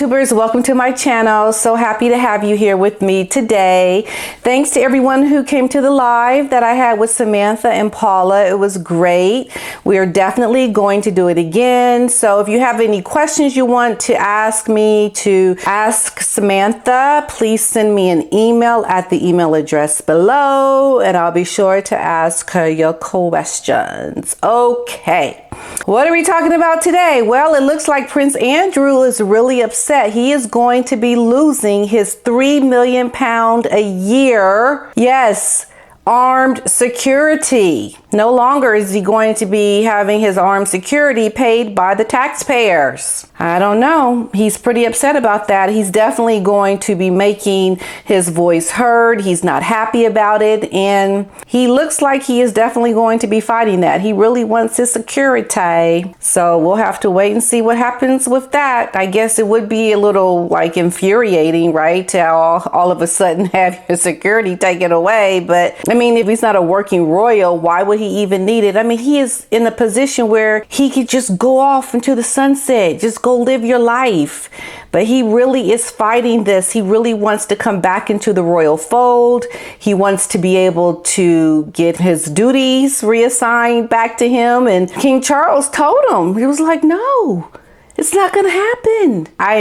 YouTubers, welcome to my channel. So happy to have you here with me today. Thanks to everyone who came to the live that I had with Samantha and Paula. It was great. We are definitely going to do it again. So if you have any questions you want to ask me to ask Samantha, please send me an email at the email address below and I'll be sure to ask her your questions. Okay. What are we talking about today? Well, it looks like Prince Andrew is really upset. He is going to be losing his £3 million a year. Yes, armed security. No longer is he going to be having his armed security paid by the taxpayers. I don't know. He's pretty upset about that. He's definitely going to be making his voice heard. He's not happy about it. And he looks like he is definitely going to be fighting that. He really wants his security. So we'll have to wait and see what happens with that. I guess it would be a little like infuriating, right? To all of a sudden have your security taken away. But I mean, if he's not a working royal, why would he even need it? I mean, he is in a position where he could just go off into the sunset, just go live your life. But he really is fighting this. He really wants to come back into the royal fold. He wants to be able to get his duties reassigned back to him. And King Charles told him, he was like, no, it's not going to happen. I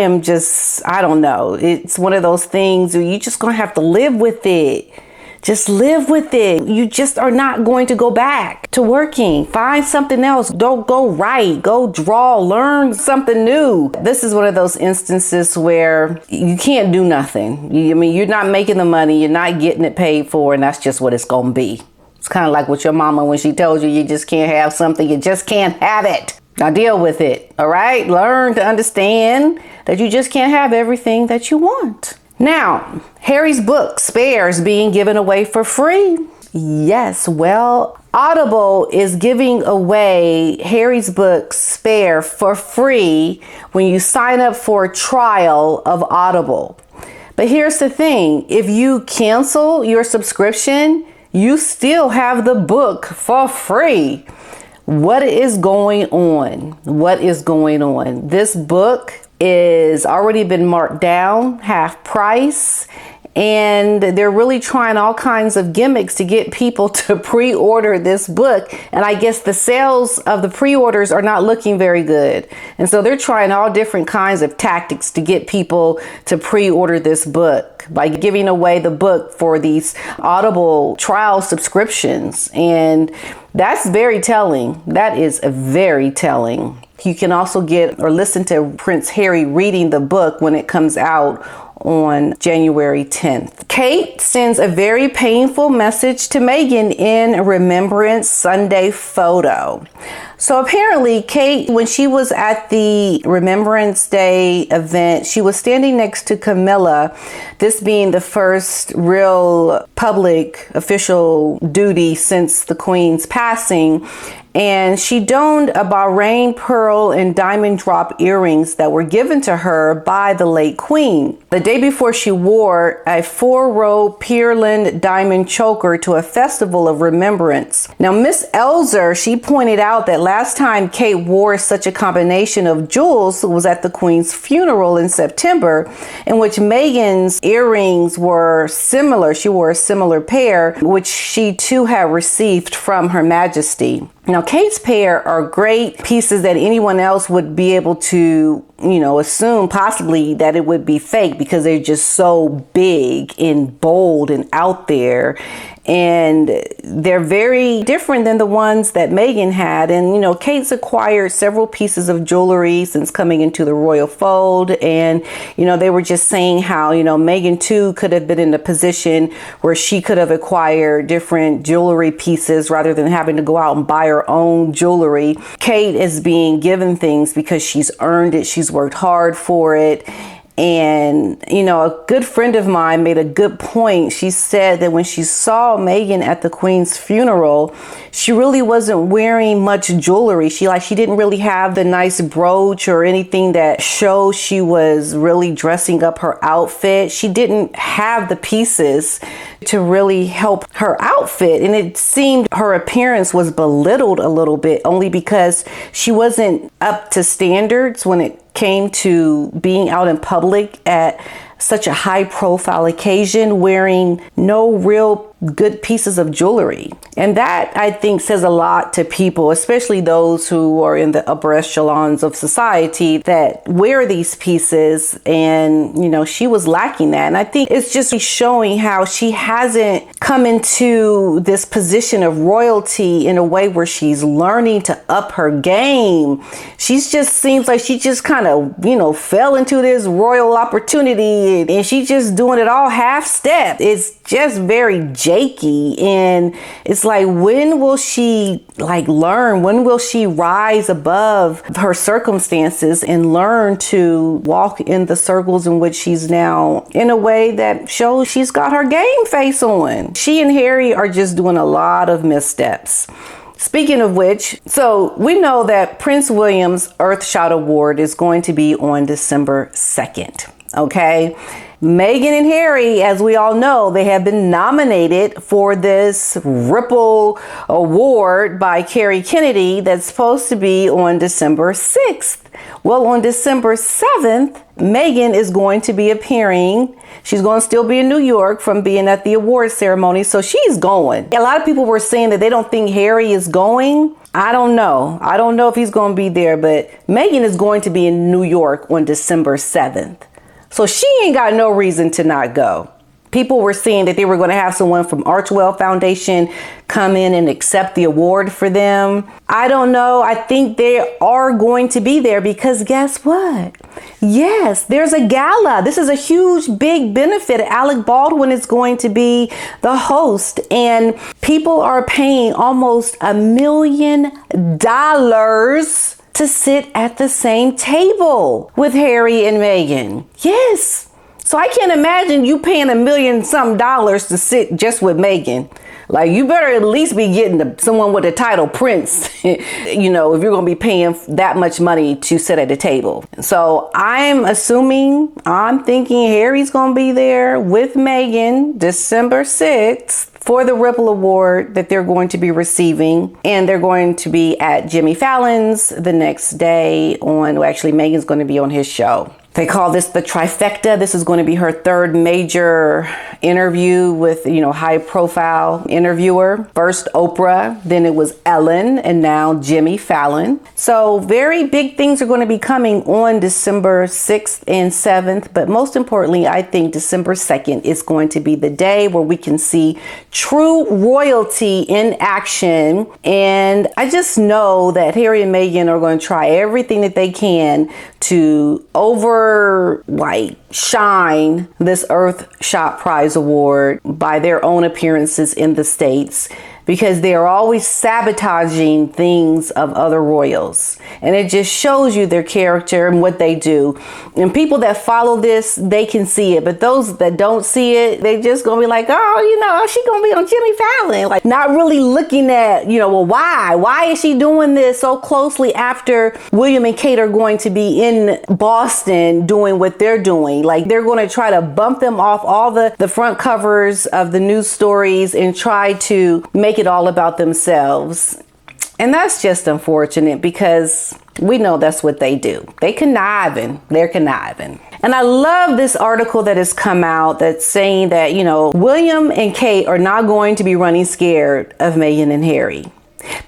don't know. It's one of those things where you just going to have to live with it. Just live with it. You just are not going to go back to working. Find something else. Don't go write, go draw, learn something new. This is one of those instances where you can't do nothing. You're not making the money. You're not getting it paid for. And that's just what it's going to be. It's kind of like with your mama when she told you you just can't have something. You just can't have it. Now deal with it. All right. Learn to understand that you just can't have everything that you want. Now, Harry's book, Spare, is being given away for free. Yes, well, Audible is giving away Harry's book, Spare, for free when you sign up for a trial of Audible. But here's the thing. If you cancel your subscription, you still have the book for free. What is going on? What is going on? This book is already been marked down half price, and they're really trying all kinds of gimmicks to get people to pre-order this book. And I guess the sales of the pre-orders are not looking very good. And so they're trying all different kinds of tactics to get people to pre-order this book by giving away the book for these Audible trial subscriptions. And that's very telling. That is very telling. You can also get or listen to Prince Harry reading the book when it comes out on January 10th. Kate sends a very painful message to Meghan in a Remembrance Sunday photo. So apparently Kate, when she was at the Remembrance Day event, she was standing next to Camilla, this being the first real public official duty since the Queen's passing. And she donned a Bahrain pearl and diamond drop earrings that were given to her by the late Queen. The day before, she wore a 4-row pearland diamond choker to a festival of remembrance. Now, Miss Elzer, she pointed out that last time Kate wore such a combination of jewels was at the Queen's funeral in September, in which Meghan's earrings were similar. She wore a similar pair, which she too had received from Her Majesty. Now, Kate's pair are great pieces that anyone else would be able to, assume possibly that it would be fake because they're just so big and bold and out there. And they're very different than the ones that Meghan had. And, Kate's acquired several pieces of jewelry since coming into the royal fold. And, they were just saying how, Meghan too could have been in a position where she could have acquired different jewelry pieces rather than having to go out and buy her own jewelry. Kate is being given things because she's earned it. She's worked hard for it. And, a good friend of mine made a good point. She said that when she saw Meghan at the Queen's funeral, she really wasn't wearing much jewelry. She didn't really have the nice brooch or anything that shows she was really dressing up her outfit. She didn't have the pieces to really help her outfit. And it seemed her appearance was belittled a little bit only because she wasn't up to standards when it came to being out in public at such a high profile occasion wearing no real good pieces of jewelry. And that, I think, says a lot to people, especially those who are in the upper echelons of society that wear these pieces. And, she was lacking that. And I think it's just showing how she hasn't come into this position of royalty in a way where she's learning to up her game. She's just seems like she just kind of, fell into this royal opportunity and she's just doing it all half step. It's just very jakey. And it's like, when will she learn? When will she rise above her circumstances and learn to walk in the circles in which she's now in a way that shows she's got her game face on? She and Harry are just doing a lot of missteps. Speaking of which, so we know that Prince William's Earthshot Award is going to be on December 2nd. Okay. Meghan and Harry, as we all know, they have been nominated for this Ripple Award by Kerry Kennedy that's supposed to be on December 6th. Well, on December 7th, Meghan is going to be appearing. She's going to still be in New York from being at the award ceremony. So she's going. A lot of people were saying that they don't think Harry is going. I don't know. I don't know if he's going to be there, but Meghan is going to be in New York on December 7th. So she ain't got no reason to not go. People were saying that they were going to have someone from Archwell Foundation come in and accept the award for them. I don't know. I think they are going to be there because guess what? Yes, there's a gala. This is a huge, big benefit. Alec Baldwin is going to be the host, and people are paying almost $1 million to sit at the same table with Harry and Meghan. Yes. So I can't imagine you paying $1 million some to sit just with Meghan. Like, you better at least be getting someone with the title Prince, if you're going to be paying that much money to sit at the table. So I'm thinking Harry's going to be there with Meghan December 6th. For the Ripple Award that they're going to be receiving. And they're going to be at Jimmy Fallon's the next day Meghan's going to be on his show. They call this the trifecta. This is going to be her third major interview with, high profile interviewer. First Oprah, then it was Ellen, and now Jimmy Fallon. So very big things are going to be coming on December 6th and 7th. But most importantly, I think December 2nd is going to be the day where we can see true royalty in action. And I just know that Harry and Meghan are going to try everything that they can to shine this Earthshot Prize Award by their own appearances in the States, because they are always sabotaging things of other royals. And it just shows you their character and what they do. And people that follow this, they can see it. But those that don't see it, they just gonna be like, oh, she gonna be on Jimmy Fallon. Like, not really looking at, well, why? Why is she doing this so closely after William and Kate are going to be in Boston doing what they're doing? Like, they're going to try to bump them off all the front covers of the news stories and try to make it all about themselves. And that's just unfortunate because we know that's what they do. They're conniving. And I love this article that has come out that's saying that, William and Kate are not going to be running scared of Meghan and Harry.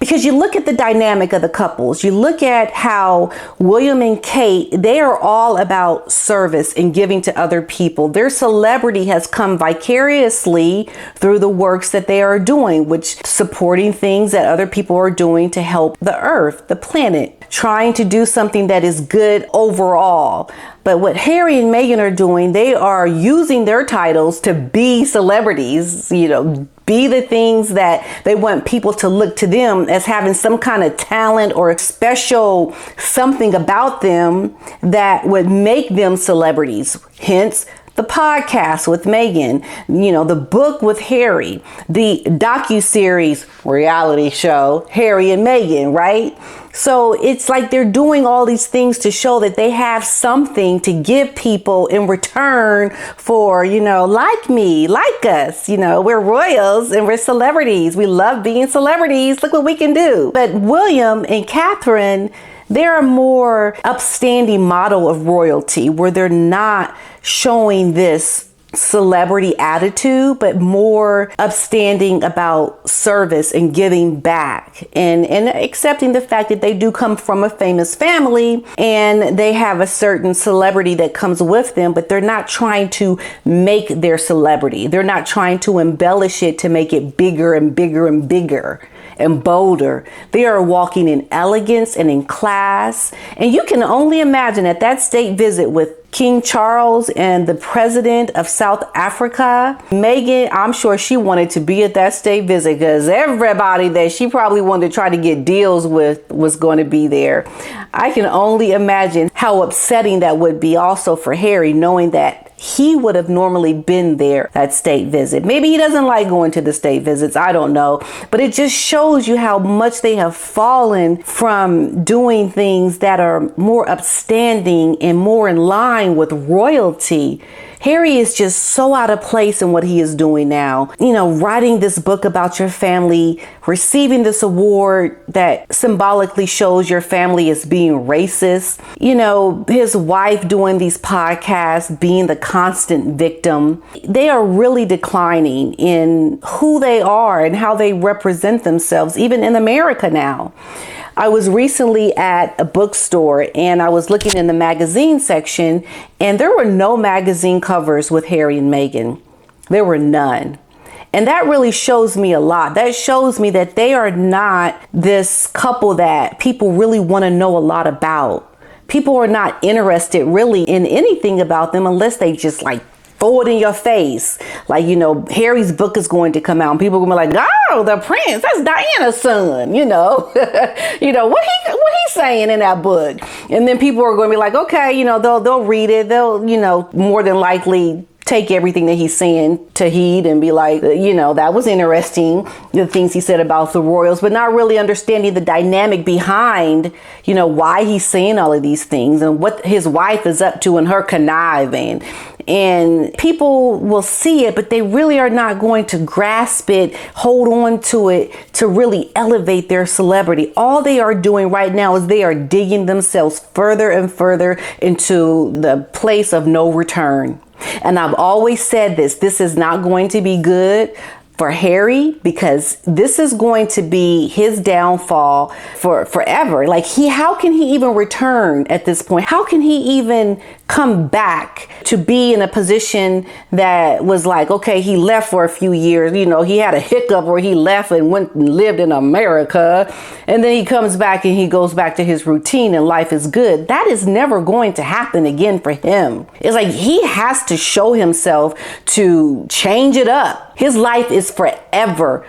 Because you look at the dynamic of the couples, you look at how William and Kate, they are all about service and giving to other people. Their celebrity has come vicariously through the works that they are doing, which supporting things that other people are doing to help the earth, the planet, trying to do something that is good overall. But what Harry and Meghan are doing, they are using their titles to be celebrities, be the things that they want people to look to them as having some kind of talent or special something about them that would make them celebrities. Hence, the podcast with Meghan, the book with Harry, the docuseries reality show, Harry and Meghan, right? So it's like they're doing all these things to show that they have something to give people in return for, like me, like us, we're royals and we're celebrities. We love being celebrities. Look what we can do. But William and Katherine, They're a more upstanding model of royalty where they're not showing this celebrity attitude, but more upstanding about service and giving back and accepting the fact that they do come from a famous family and they have a certain celebrity that comes with them, but they're not trying to make their celebrity. They're not trying to embellish it to make it bigger and bigger and bigger and bolder. They are walking in elegance and in class. And you can only imagine at that state visit with King Charles and the president of South Africa, Meghan, I'm sure she wanted to be at that state visit because everybody that she probably wanted to try to get deals with was going to be there. I can only imagine how upsetting that would be also for Harry, knowing that he would have normally been there at state visit. Maybe he doesn't like going to the state visits. I don't know. But it just shows you how much they have fallen from doing things that are more upstanding and more in line with royalty. Harry is just so out of place in what he is doing now. You know, writing this book about your family, receiving this award that symbolically shows your family is being racist. You know, his wife doing these podcasts, being the constant victim. They are really declining in who they are and how they represent themselves, even in America now. I was recently at a bookstore and I was looking in the magazine section and there were no magazine covers with Harry and Meghan. There were none. And that really shows me a lot. That shows me that they are not this couple that people really want to know a lot about. People are not interested really in anything about them unless they just like throw it in your face. Like, you know, Harry's book is going to come out and people are going to be like, oh, the prince, that's Diana's son, you know. You know, what he's saying in that book. And then people are going to be like, okay, you know, they'll read it. They'll, you know, more than likely take everything that he's saying to heed and be like, you know, that was interesting, the things he said about the royals, but not really understanding the dynamic behind, you know, why he's saying all of these things and what his wife is up to and her conniving. And people will see it, but they really are not going to grasp it, hold on to it to really elevate their celebrity. All they are doing right now is they are digging themselves further and further into the place of no return. And I've always said this is not going to be good for Harry because this is going to be his downfall for forever. Like how can he even return at this point? How can he even come back to be in a position that was like, okay, he left for a few years, you know, he had a hiccup where he left and went and lived in America, and then he comes back and he goes back to his routine and life is good. That is never going to happen again for him. It's like he has to show himself to change it up. His life is forever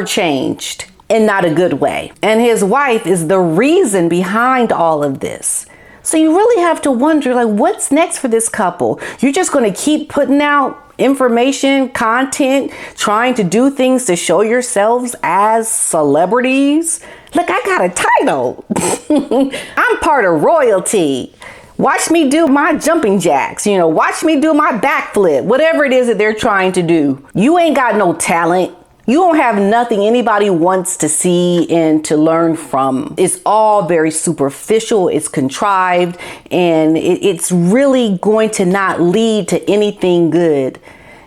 changed in not a good way. And his wife is the reason behind all of this. So you really have to wonder, like, what's next for this couple? You're just going to keep putting out information, content, trying to do things to show yourselves as celebrities. Look, I got a title. I'm part of royalty. Watch me do my jumping jacks, you know, watch me do my backflip, whatever it is that they're trying to do. You ain't got no talent. You don't have nothing anybody wants to see and to learn from. It's all very superficial. It's contrived, and it's really going to not lead to anything good.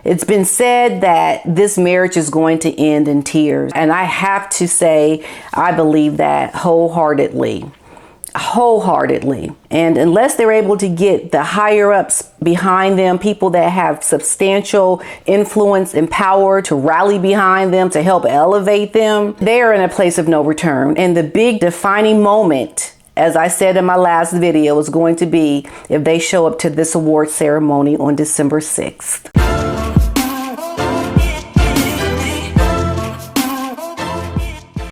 It's been said that this marriage is going to end in tears. And I have to say, I believe that wholeheartedly. And unless they're able to get the higher ups behind them, people that have substantial influence and power to rally behind them, to help elevate them, they're in a place of no return. And the big defining moment, as I said in my last video, is going to be if they show up to this award ceremony on December 6th.